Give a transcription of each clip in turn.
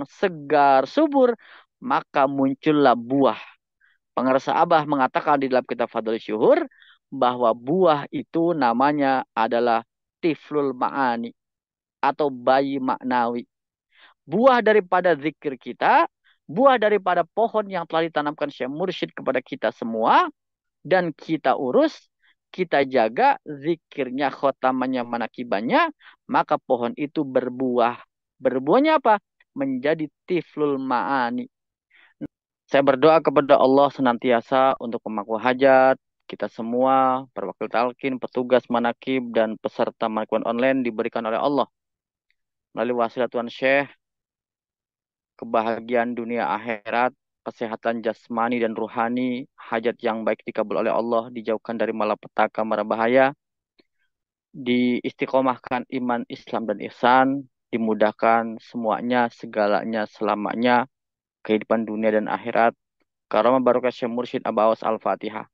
segar, subur, maka muncullah buah. Pengarsa Abah mengatakan di dalam kitab Fadhil Syuhur bahwa buah itu namanya adalah tiflul ma'ani atau bayi maknawi. Buah daripada zikir kita, buah daripada pohon yang telah ditanamkan Syekh Mursyid kepada kita semua, dan kita urus, kita jaga zikirnya, khotamannya, manakibannya, maka pohon itu berbuah. Berbuahnya apa? Menjadi tiflul ma'ani. Saya berdoa kepada Allah senantiasa untuk pemangku hajat, kita semua, perwakil talqin, petugas manakib, dan peserta manakib online diberikan oleh Allah. Melalui wasilah Tuhan Syekh, kebahagiaan dunia akhirat, kesehatan jasmani dan ruhani, hajat yang baik dikabul oleh Allah, dijauhkan dari malapetaka, mara bahaya, diistiqomahkan iman, Islam, dan ihsan, dimudahkan semuanya, segalanya, selamanya, kehidupan dunia dan akhirat. Karamah barokah Syekh Mursyid Abawas Al-Fatihah.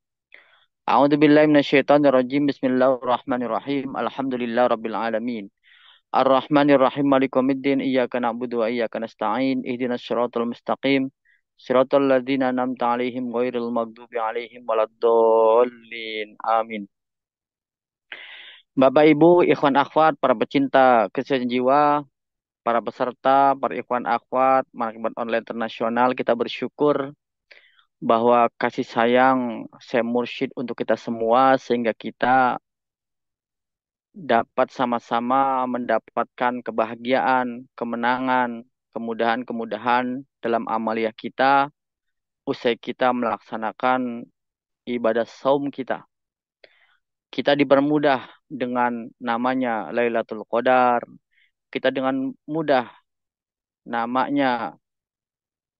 A'udzu billahi minasyaitonir rajim. Bismillahirrahmanirrahim. Alhamdulillah rabbil alamin. Ar-Rahmanir Rahim Maliki Yaumiddin. Iyyaka na'budu wa iyyaka nasta'in. Ihdinas siratal mustaqim. Siratal ladzina an'amta 'alaihim ghairil maghdubi 'alaihim waladdallin. Amin. Bapak Ibu, ikhwan akhwat, para pecinta kesehatan jiwa, para peserta, para ikhwan akhwat, Manakibat Online Internasional, kita bersyukur bahwa kasih sayang Syekh Mursyid untuk kita semua sehingga kita dapat sama-sama mendapatkan kebahagiaan, kemenangan, kemudahan-kemudahan dalam amaliyah kita usai kita melaksanakan ibadah saum kita. Kita dipermudah dengan namanya Lailatul Qadar. Kita dengan mudah namanya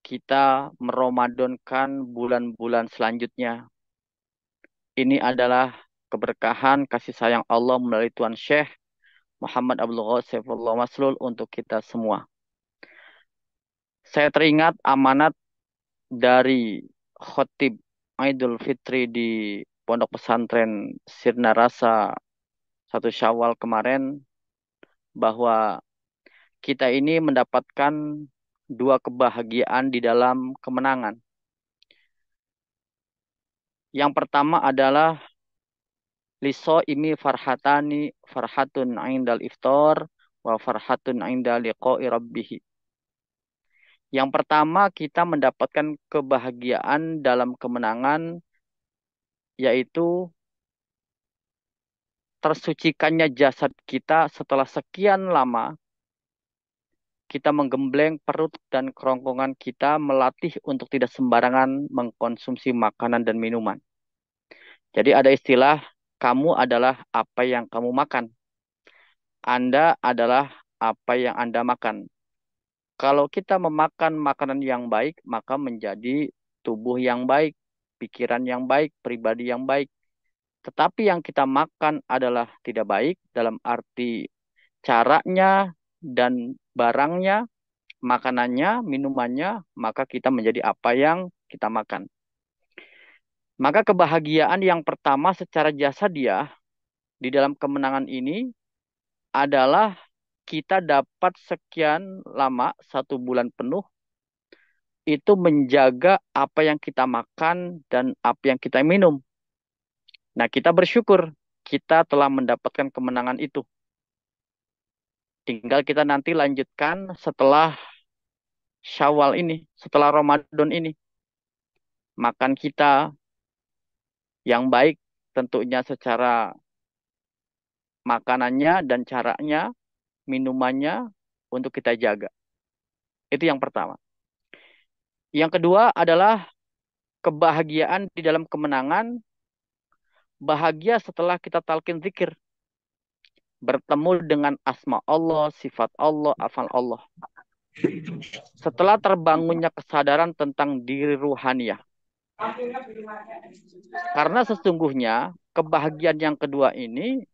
kita meromadonkan bulan-bulan selanjutnya. Ini adalah keberkahan kasih sayang Allah melalui Tuan Syekh Muhammad Abdul Ghaus Saifullah Maslul untuk kita semua. Saya teringat amanat dari khotib Idul Fitri di Pondok Pesantren Sirna Rasa 1 Syawal kemarin bahwa kita ini mendapatkan dua kebahagiaan di dalam kemenangan. Yang pertama adalah liso imi farhatani farhatun indal iftar wa farhatun inda liqa'i rabbih. Yang pertama kita mendapatkan kebahagiaan dalam kemenangan yaitu tersucikannya jasad kita setelah sekian lama kita menggembleng perut dan kerongkongan kita melatih untuk tidak sembarangan mengkonsumsi makanan dan minuman. Jadi ada istilah kamu adalah apa yang kamu makan. Anda adalah apa yang Anda makan. Kalau kita memakan makanan yang baik, maka menjadi tubuh yang baik, pikiran yang baik, pribadi yang baik. Tetapi yang kita makan adalah tidak baik dalam arti caranya dan barangnya, makanannya, minumannya, maka kita menjadi apa yang kita makan. Maka kebahagiaan yang pertama secara jasadiah di dalam kemenangan ini adalah kita dapat sekian lama, 1 bulan penuh, itu menjaga apa yang kita makan dan apa yang kita minum. Nah, kita bersyukur kita telah mendapatkan kemenangan itu. Tinggal kita nanti lanjutkan setelah Syawal ini, setelah Ramadan ini. Makan kita yang baik tentunya secara makanannya dan caranya, minumannya untuk kita jaga. Itu yang pertama. Yang kedua adalah kebahagiaan di dalam kemenangan, bahagia setelah kita talqin zikir. Bertemu dengan asma Allah, sifat Allah, afal Allah. Setelah terbangunnya kesadaran tentang diri ruhaniyah. Karena sesungguhnya kebahagiaan yang kedua ini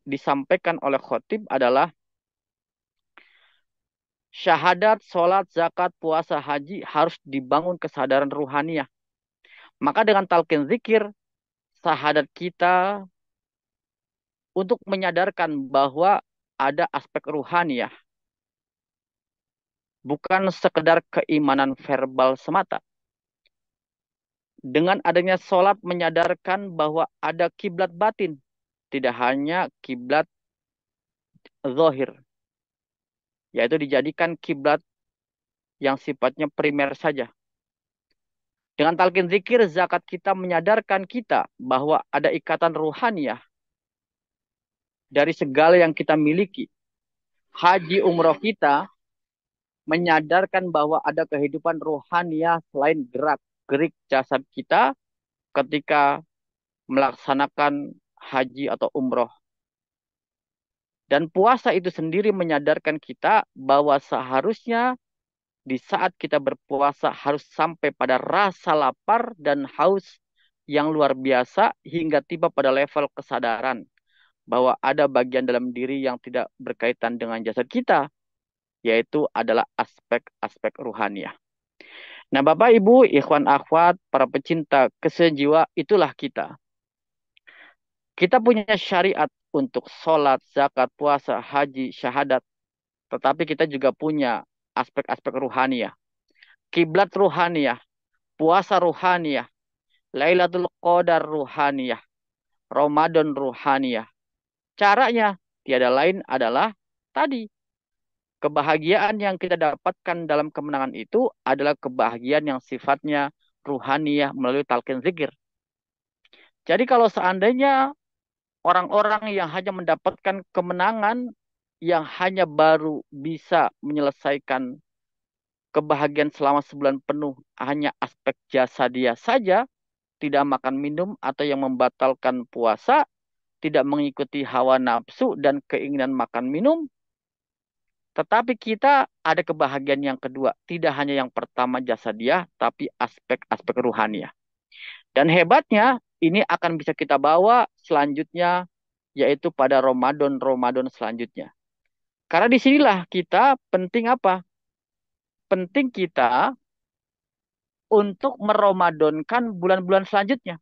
disampaikan oleh khotib adalah syahadat, sholat, zakat, puasa, haji harus dibangun kesadaran ruhaniyah. Maka dengan talqin zikir, syahadat kita untuk menyadarkan bahwa ada aspek ruhaniyah. bukan sekedar keimanan verbal semata. Dengan adanya sholat menyadarkan bahwa ada kiblat batin, tidak hanya kiblat zahir, yaitu dijadikan kiblat yang sifatnya primer saja. Dengan talqin zikir, zakat kita menyadarkan kita bahwa ada ikatan ruhaniyah dari segala yang kita miliki. Haji umroh kita menyadarkan bahwa ada kehidupan ruhaniyah selain gerak-gerik jasad kita ketika melaksanakan haji atau umroh. Dan puasa itu sendiri menyadarkan kita bahwa seharusnya di saat kita berpuasa harus sampai pada rasa lapar dan haus yang luar biasa hingga tiba pada level kesadaran bahwa ada bagian dalam diri yang tidak berkaitan dengan jasad kita, yaitu adalah aspek-aspek ruhaniah. Nah, Bapak, Ibu, ikhwan akhwat, para pecinta kesejiwa, itulah kita. Kita punya syariat untuk sholat, zakat, puasa, haji, syahadat. Tetapi kita juga punya aspek-aspek ruhaniah. Kiblat ruhaniah, puasa ruhaniah, Lailatul Qadar ruhaniah, Ramadan ruhaniah. Caranya tiada lain adalah tadi. Kebahagiaan yang kita dapatkan dalam kemenangan itu adalah kebahagiaan yang sifatnya ruhaniah melalui talqin zikir. Jadi kalau seandainya orang-orang yang hanya mendapatkan kemenangan yang hanya baru bisa menyelesaikan kebahagiaan selama sebulan penuh hanya aspek jasa dia saja, tidak makan minum atau yang membatalkan puasa, tidak mengikuti hawa nafsu dan keinginan makan minum, tetapi kita ada kebahagiaan yang kedua. Tidak hanya yang pertama jasa dia, tapi aspek-aspek ruhaniah. Dan hebatnya, ini akan bisa kita bawa selanjutnya, yaitu pada Ramadan-Ramadan selanjutnya. Karena disinilah kita penting apa? Penting kita untuk meromadonkan bulan-bulan selanjutnya.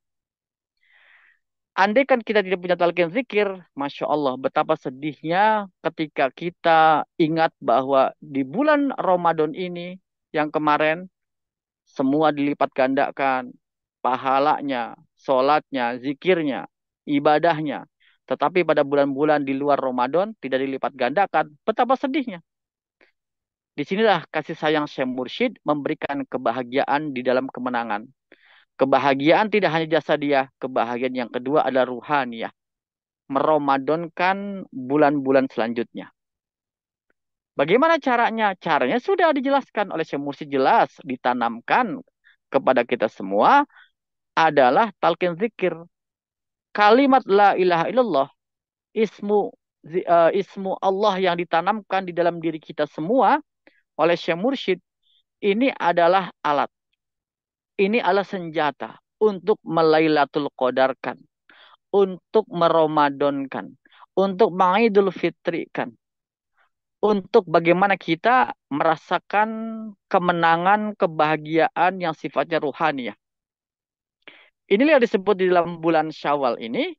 Andai kan kita tidak punya talqin zikir, Masya Allah, betapa sedihnya ketika kita ingat bahwa di bulan Ramadan ini, yang kemarin, semua dilipat gandakan, pahalanya, sholatnya, zikirnya, ibadahnya. Tetapi pada bulan-bulan di luar Ramadan tidak dilipat gandakan, betapa sedihnya. Disinilah kasih sayang Syekh Mursyid memberikan kebahagiaan di dalam kemenangan. Kebahagiaan tidak hanya jasa dia, kebahagiaan yang kedua adalah ruhaniyah. Meromadonkan bulan-bulan selanjutnya. Bagaimana caranya? Caranya sudah dijelaskan oleh Syekh Mursyid, jelas ditanamkan kepada kita semua adalah talqin zikir. Kalimat la ilaha illallah, ismu Allah yang ditanamkan di dalam diri kita semua oleh Syekh Mursyid, ini adalah alat. Ini adalah senjata untuk melailatul qadarkan, untuk meromadonkan, untuk mengidul fitrikan, untuk bagaimana kita merasakan kemenangan, kebahagiaan yang sifatnya ruhaniyah. Inilah yang disebut di dalam bulan Syawal ini.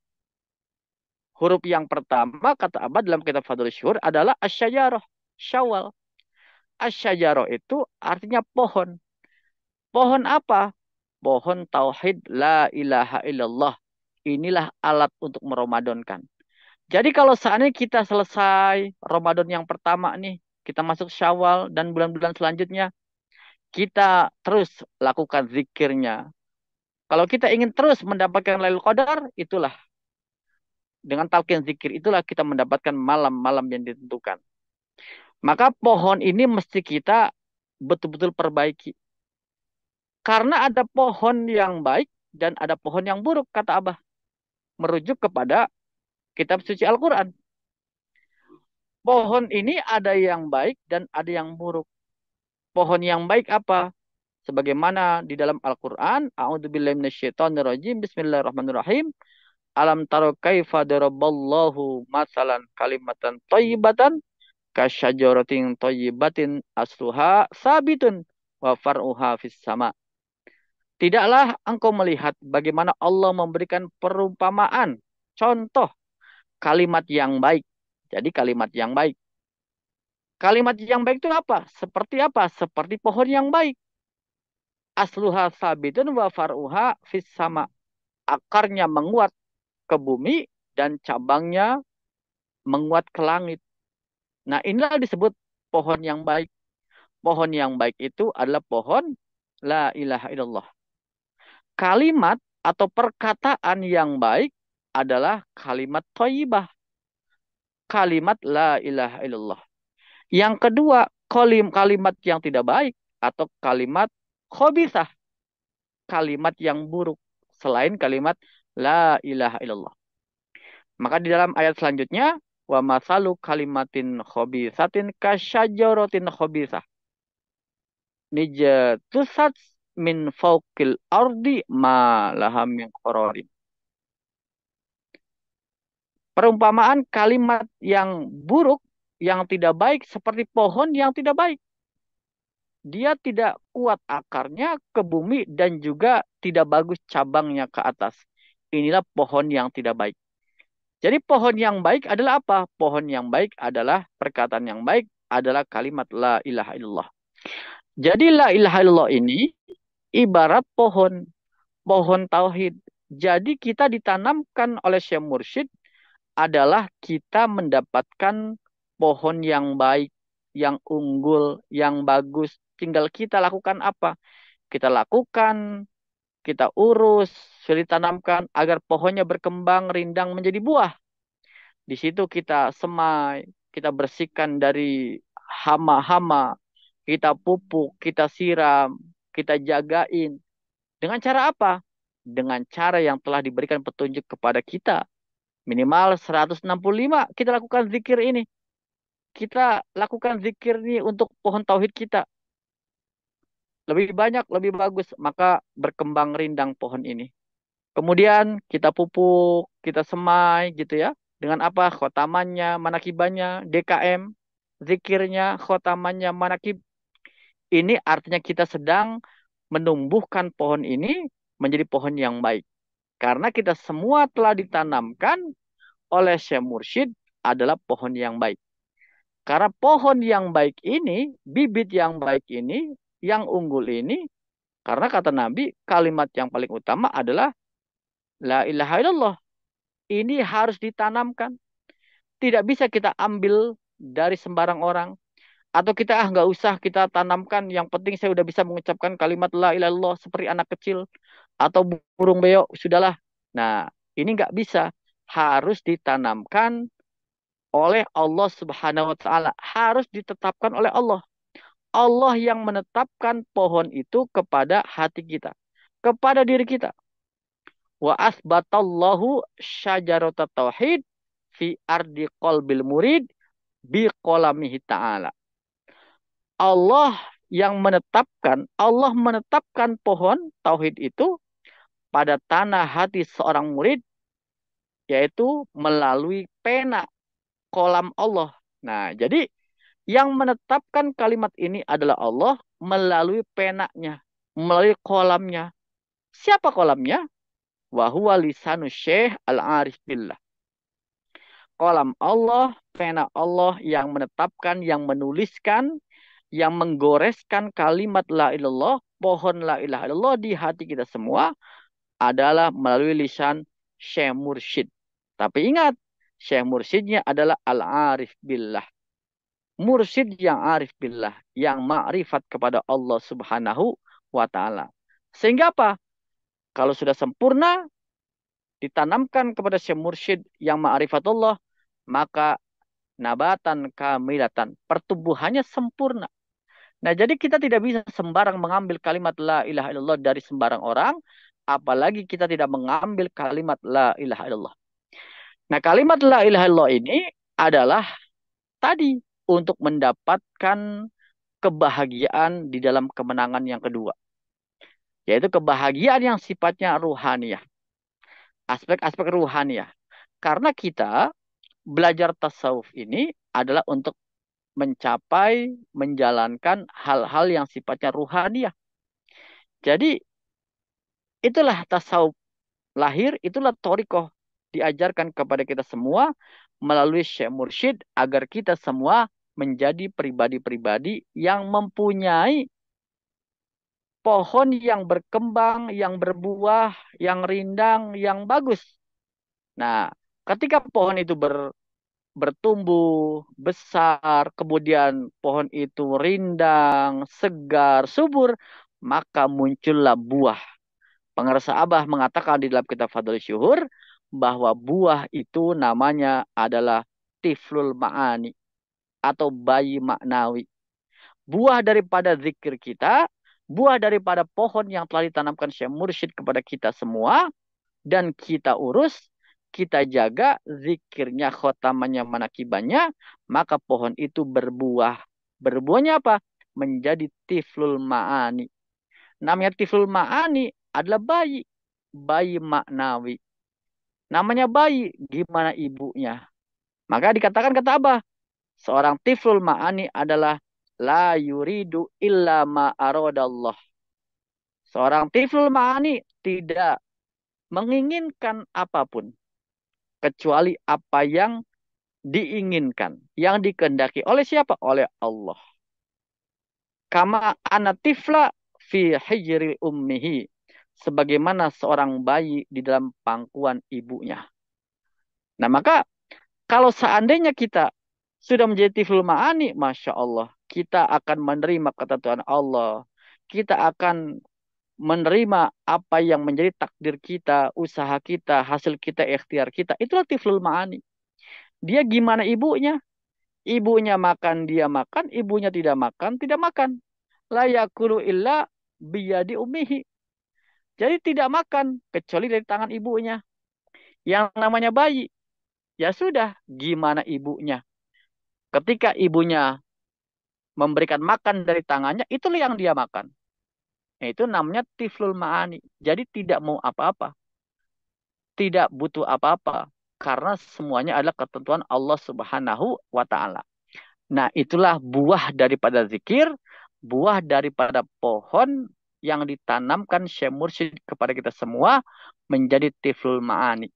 Huruf yang pertama, kata Abah dalam kitab Fadhul Syuhur, adalah asyajarah, Syawal. Asyajarah itu artinya pohon. Pohon apa? Pohon tauhid la ilaha illallah. Inilah alat untuk meromadonkan. Jadi kalau seandainya kita selesai Ramadan yang pertama nih, kita masuk Syawal dan bulan-bulan selanjutnya, kita terus lakukan zikirnya. Kalau kita ingin terus mendapatkan Lailatul Qadar, itulah dengan talqin zikir itulah kita mendapatkan malam-malam yang ditentukan. Maka pohon ini mesti kita betul-betul perbaiki. Karena ada pohon yang baik dan ada pohon yang buruk, kata Abah. Merujuk kepada kitab suci Al-Quran. Pohon ini ada yang baik dan ada yang buruk. Pohon yang baik apa? Sebagaimana di dalam Al-Quran, A'udzubillahi minasyaitonirrajim, Bismillahirrahmanirrahim. Alam taro kaifa daraballahu masalan kalimatan thayyibatan kasyajaratin thayyibatin asluha sabitun wa far'uha fis sama. Tidaklah engkau melihat bagaimana Allah memberikan perumpamaan, contoh kalimat yang baik. Jadi kalimat yang baik. Kalimat yang baik itu apa? Seperti apa? Seperti pohon yang baik. Asluha sabitun wa far'uha fis sama. Akarnya menguat ke bumi dan cabangnya menguat ke langit. Nah, inilah disebut pohon yang baik. Pohon yang baik itu adalah pohon la ilaha illallah. Kalimat atau perkataan yang baik adalah kalimat thayyibah, kalimat la ilaha illallah. Yang kedua, kalimat yang tidak baik atau kalimat khabithah, kalimat yang buruk selain kalimat la ilaha illallah. Maka di dalam ayat selanjutnya, wa masalu kalimatin khabithatin kasyajaratin khabithah. Nijatusat min fawqil ardi ma laha min qararin. Perumpamaan kalimat yang buruk, yang tidak baik seperti pohon yang tidak baik. Dia tidak kuat akarnya ke bumi dan juga tidak bagus cabangnya ke atas. Inilah pohon yang tidak baik. Jadi pohon yang baik adalah apa? Pohon yang baik adalah perkataan yang baik adalah kalimat la ilaha illallah. Jadi la ilaha illallah ini ibarat pohon, pohon tauhid. Jadi kita ditanamkan oleh Syekh Mursyid adalah kita mendapatkan pohon yang baik, yang unggul, yang bagus. Tinggal kita lakukan apa? Kita lakukan, kita urus, ditanamkan agar pohonnya berkembang, rindang menjadi buah. Di situ kita semai, kita bersihkan dari hama-hama, kita pupuk, kita siram, kita jagain. Dengan cara apa? Dengan cara yang telah diberikan petunjuk kepada kita. Minimal 165 kita lakukan zikir ini. Kita lakukan zikir ini untuk pohon tauhid kita. Lebih banyak, lebih bagus. Maka berkembang rindang pohon ini. Kemudian kita pupuk, kita semai gitu ya. Dengan apa? Khotamannya, manakibannya, DKM. Zikirnya, khotamannya, manakib. Ini artinya kita sedang menumbuhkan pohon ini menjadi pohon yang baik. Karena kita semua telah ditanamkan oleh Syekh Mursyid adalah pohon yang baik. Karena pohon yang baik ini, bibit yang baik ini, yang unggul ini, karena kata Nabi, kalimat yang paling utama adalah la ilaha illallah. Ini harus ditanamkan. Tidak bisa kita ambil dari sembarang orang. Atau kita nggak usah kita tanamkan. Yang penting saya udah bisa mengucapkan kalimat la ilaha illallah seperti anak kecil. Atau burung beo, sudahlah. Nah, ini nggak bisa. Harus ditanamkan oleh Allah Subhanahu wa taala, harus ditetapkan oleh Allah. Allah yang menetapkan pohon itu kepada hati kita, kepada diri kita. Wa asbatallahu syajarata tauhid fi ardi qalbil murid bi qalamihi ta'ala. Allah menetapkan pohon tauhid itu pada tanah hati seorang murid, yaitu melalui pena kolam Allah. Nah, jadi yang menetapkan kalimat ini adalah Allah melalui penanya, melalui kolamnya. Siapa kolamnya? Wahuwa lisanu syekh al-arif billah. Kolam Allah, pena Allah yang menetapkan, yang menuliskan, yang menggoreskan kalimat la ilallah, pohon la ilaha illallah di hati kita semua adalah melalui lisan Syekh Mursyid. Tapi ingat, Syekh Mursyidnya adalah al-arif billah. Mursyid yang arif billah, yang ma'rifat kepada Allah Subhanahu wa taala. Sehingga apa? Kalau sudah sempurna ditanamkan kepada Syekh Mursyid yang ma'rifat Allah, maka nabatan kamilatan, pertumbuhannya sempurna. Nah, jadi kita tidak bisa sembarang mengambil kalimat la ilaha illallah dari sembarang orang, apalagi kita tidak mengambil kalimat la ilaha illallah. Nah, kalimat la ilaha illallah ini adalah tadi untuk mendapatkan kebahagiaan di dalam kemenangan yang kedua, yaitu kebahagiaan yang sifatnya ruhaniyah, aspek-aspek ruhaniyah. Karena kita belajar tasawuf ini adalah untuk mencapai, menjalankan hal-hal yang sifatnya ruhaniyah. Jadi itulah tasawuf lahir, itulah thoriqoh diajarkan kepada kita semua melalui Syekh Mursyid agar kita semua menjadi pribadi-pribadi yang mempunyai pohon yang berkembang, yang berbuah, yang rindang, yang bagus. Nah, ketika pohon itu bertumbuh, besar, kemudian pohon itu rindang, segar, subur, maka muncullah buah. Pengarsa Abah mengatakan di dalam kitab Fadhil Syuhur bahwa buah itu namanya adalah tiflul ma'ani atau bayi maknawi. Buah daripada zikir kita, buah daripada pohon yang telah ditanamkan Syekh Mursyid kepada kita semua, dan kita urus, kita jaga zikirnya, khotamannya, manakibannya, maka pohon itu berbuah. Berbuahnya apa? Menjadi tiflul ma'ani. Namanya tiflul ma'ani adalah bayi. Bayi maknawi. Namanya bayi, gimana ibunya? Maka dikatakan kata Abah, seorang tiflul ma'ani adalah la yuridu illa ma aradallah. Seorang tiflul ma'ani tidak menginginkan apapun kecuali apa yang diinginkan, yang dikehendaki oleh siapa? Oleh Allah. Kama anatifla fi hijri ummihi. Sebagaimana seorang bayi di dalam pangkuan ibunya. Nah, maka kalau seandainya kita sudah menjadi tiflul ma'ani, Masya Allah, kita akan menerima ketentuan Allah. Kita akan menerima apa yang menjadi takdir kita, usaha kita, hasil kita, ikhtiar kita. Itulah tiflul ma'ani. Dia gimana ibunya? Ibunya makan, dia makan. Ibunya tidak makan, tidak makan. La yakulu illa biyadi umihi. Jadi tidak makan, kecuali dari tangan ibunya. Yang namanya bayi. Ya sudah, gimana ibunya? Ketika ibunya memberikan makan dari tangannya, itulah yang dia makan. Itu namanya tiflul ma'ani. Jadi tidak mau apa-apa. Tidak butuh apa-apa. Karena semuanya adalah ketentuan Allah Subhanahu wa Ta'ala. Nah, itulah buah daripada zikir, buah daripada pohon yang ditanamkan Syekh Mursyid kepada kita semua menjadi tiflul ma'ani.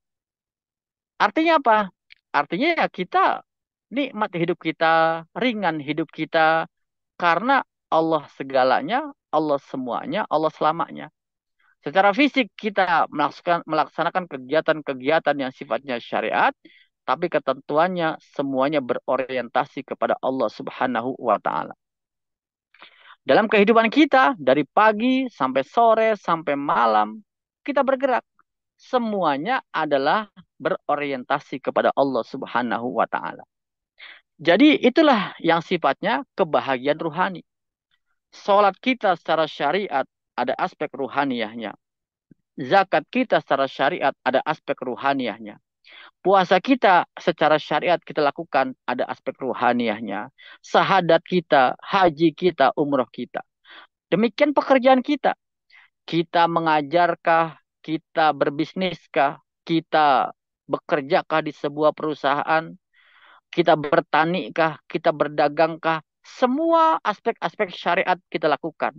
Artinya apa? Artinya ya kita nikmat hidup kita, ringan hidup kita, karena Allah segalanya, Allah semuanya, Allah selamanya. Secara fisik kita melaksanakan kegiatan-kegiatan yang sifatnya syariat, tapi ketentuannya semuanya berorientasi kepada Allah Subhanahu wa Ta'ala. Dalam kehidupan kita, dari pagi sampai sore sampai malam, kita bergerak. Semuanya adalah berorientasi kepada Allah Subhanahu wa Ta'ala. Jadi itulah yang sifatnya kebahagiaan ruhani. Salat kita secara syariat ada aspek ruhaniyahnya. Zakat kita secara syariat ada aspek ruhaniyahnya. Puasa kita secara syariat kita lakukan ada aspek ruhaniyahnya. Sahadat kita, haji kita, umroh kita. Demikian pekerjaan kita. Kita mengajarkah, kita berbisniskah, kita bekerjakah di sebuah perusahaan, kita bertanikah, kita berdagangkah, semua aspek-aspek syariat kita lakukan.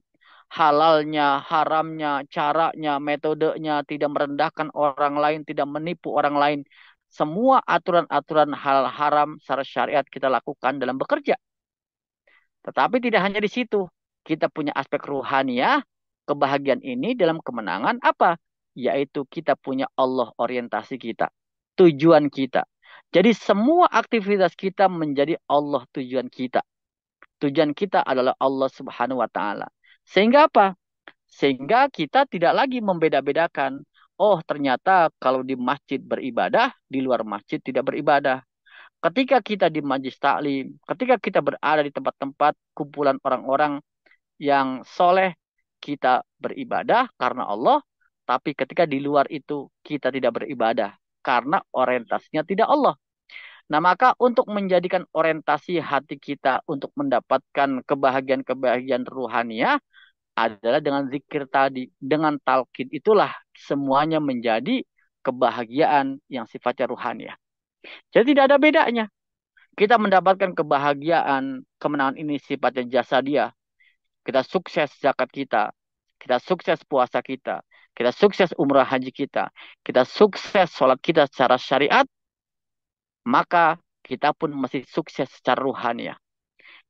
Halalnya, haramnya, caranya, metodenya, tidak merendahkan orang lain, tidak menipu orang lain. Semua aturan-aturan hal haram secara syariat kita lakukan dalam bekerja. Tetapi tidak hanya di situ. Kita punya aspek ruhaniah. Kebahagiaan ini dalam kemenangan apa? Yaitu kita punya Allah orientasi kita. Tujuan kita. Jadi semua aktivitas kita menjadi Allah tujuan kita. Tujuan kita adalah Allah Subhanahu wa Ta'ala. Sehingga apa? Sehingga kita tidak lagi membeda-bedakan. Oh, ternyata kalau di masjid beribadah, di luar masjid tidak beribadah. Ketika kita di majlis taklim, ketika kita berada di tempat-tempat kumpulan orang-orang yang soleh, kita beribadah karena Allah. Tapi ketika di luar itu, kita tidak beribadah karena orientasinya tidak Allah. Nah, maka untuk menjadikan orientasi hati kita untuk mendapatkan kebahagiaan-kebahagiaan ruhaniah adalah dengan zikir tadi, dengan talqin itulah semuanya menjadi kebahagiaan yang sifatnya ruhaniah. Jadi tidak ada bedanya. Kita mendapatkan kebahagiaan, kemenangan ini sifatnya jasadiah. Kita sukses zakat kita sukses puasa kita sukses umrah haji kita sukses sholat kita secara syariat, maka kita pun masih sukses secara ruhaniah.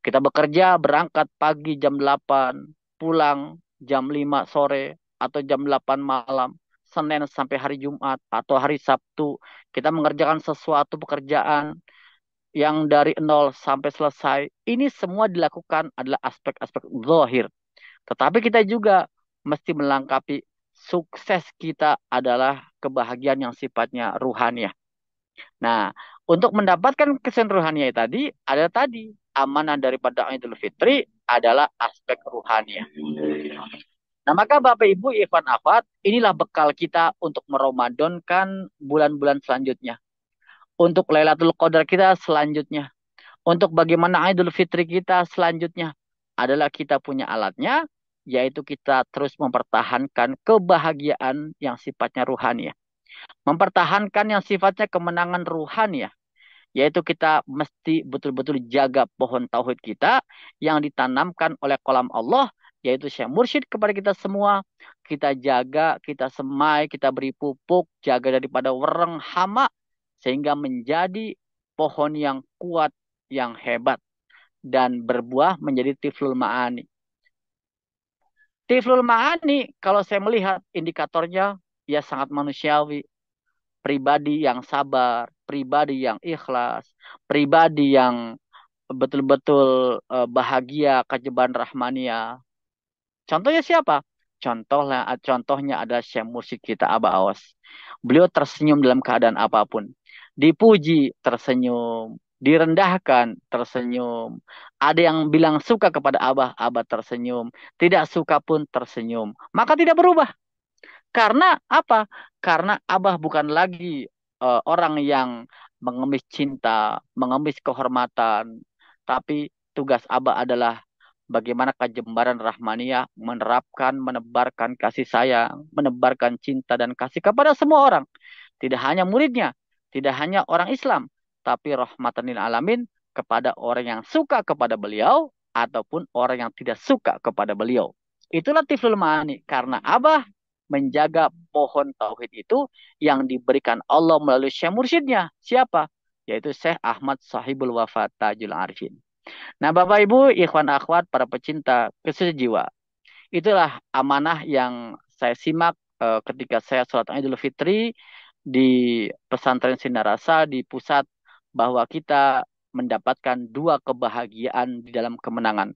Kita bekerja berangkat pagi jam 8, pulang jam 5 sore atau jam 8 malam, Senin sampai hari Jumat atau hari Sabtu. Kita mengerjakan sesuatu pekerjaan yang dari nol sampai selesai. Ini semua dilakukan adalah aspek-aspek zahir. Tetapi kita juga mesti melengkapi sukses kita adalah kebahagiaan yang sifatnya ruhaniah. Nah, untuk mendapatkan kesan ruhaniah tadi, ada tadi amanah daripada Idul Fitri adalah aspek ruhaniah. Nah, maka Bapak Ibu Ikhwan Akhwat, inilah bekal kita untuk meramadankan bulan-bulan selanjutnya. Untuk Lailatul Qadar kita selanjutnya. Untuk bagaimana Idul Fitri kita selanjutnya adalah kita punya alatnya, yaitu kita terus mempertahankan kebahagiaan yang sifatnya ruhani ya. Mempertahankan yang sifatnya kemenangan ruhani ya. Yaitu kita mesti betul-betul jaga pohon tauhid kita yang ditanamkan oleh kolam Allah, yaitu Syekh Mursyid kepada kita semua. Kita jaga, kita semai, kita beri pupuk, jaga daripada wereng hama, sehingga menjadi pohon yang kuat, yang hebat dan berbuah menjadi tiflul ma'ani. Tiflul ma'ani kalau saya melihat indikatornya ya sangat manusiawi, pribadi yang sabar, pribadi yang ikhlas, pribadi yang betul-betul bahagia keajaiban rahmania. Contohnya siapa? Contohnya ada Syekh Mursyid kita Aba Awas. Beliau tersenyum dalam keadaan apapun. Dipuji tersenyum, direndahkan tersenyum. Ada yang bilang suka kepada Abah, Abah tersenyum. Tidak suka pun tersenyum. Maka tidak berubah. Karena apa? Karena Abah bukan lagi orang yang mengemis cinta, mengemis kehormatan. Tapi tugas Abah adalah bagaimana kejembaran Rahmaniyah menerapkan, menebarkan kasih sayang, menebarkan cinta dan kasih kepada semua orang. Tidak hanya muridnya, tidak hanya orang Islam, tapi rahmatan lil alamin kepada orang yang suka kepada beliau ataupun orang yang tidak suka kepada beliau. Itulah tiflul ma'ani. Karena Abah menjaga pohon tauhid itu yang diberikan Allah melalui Syekh Mursyidnya. Siapa? Yaitu Syekh Ahmad Sahibul Wafat Tajul Arifin. Nah, Bapak Ibu, ikhwan akhwat, para pecinta kesucian jiwa. Itulah amanah yang saya simak ketika saya sholat Idul Fitri di pesantren Sinarasa di pusat, bahwa kita mendapatkan dua kebahagiaan di dalam kemenangan.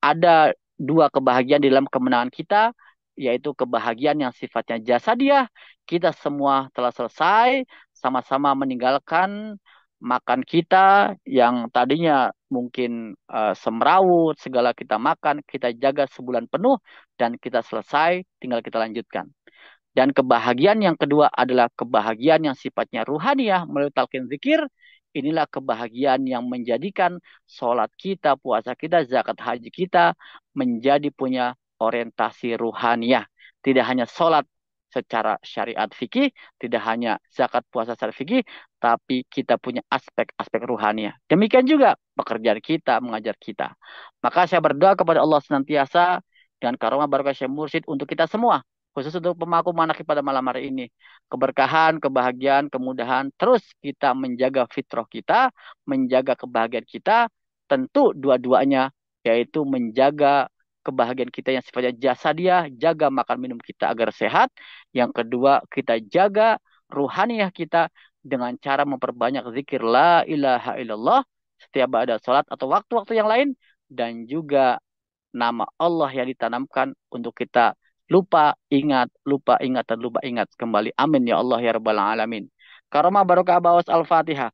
Ada dua kebahagiaan di dalam kemenangan kita, yaitu kebahagiaan yang sifatnya jasadiah. Kita semua telah selesai, sama-sama meninggalkan makan kita yang tadinya mungkin semrawut, segala kita makan, kita jaga sebulan penuh, dan kita selesai, tinggal kita lanjutkan. Dan kebahagiaan yang kedua adalah kebahagiaan yang sifatnya ruhaniah melalui talqin zikir. Inilah kebahagiaan yang menjadikan sholat kita, puasa kita, zakat haji kita menjadi punya orientasi ruhaniah. Tidak hanya sholat secara syariat fikih, tidak hanya zakat puasa secara fikih, tapi kita punya aspek-aspek ruhaniah. Demikian juga pekerjaan kita, mengajar kita. Maka saya berdoa kepada Allah senantiasa dan karomah barakah Syekh Mursyid untuk kita semua, khusus untuk pemaku manakib pada malam hari ini. Keberkahan, kebahagiaan, kemudahan, terus kita menjaga fitrah kita, menjaga kebahagiaan kita, tentu dua-duanya, yaitu menjaga kebahagiaan kita yang sifatnya jasadiah, jaga makan minum kita agar sehat. Yang kedua, kita jaga ruhaniah kita dengan cara memperbanyak zikir la ilaha illallah setiap ada sholat atau waktu-waktu yang lain, dan juga nama Allah yang ditanamkan untuk kita lupa ingat, dan lupa ingat kembali. Amin ya Allah ya Rabbal Alamin. Karomah barokah bawas Al-Fatihah.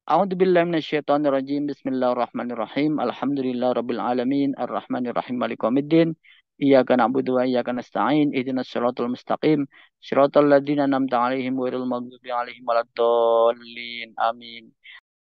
A'udzu billahi minasyaitonir rajim. Bismillahirrahmanirrahim. Alhamdulillah rabbil alamin. Arrahmanir rahim. Maliki yaumiddin. Iyyaka na'budu wa iyyaka nasta'in. Ihdinas siratal mustaqim. Siratal ladzina an'amta 'alaihim ghairil maghdubi 'alaihim waladdallin. Amin.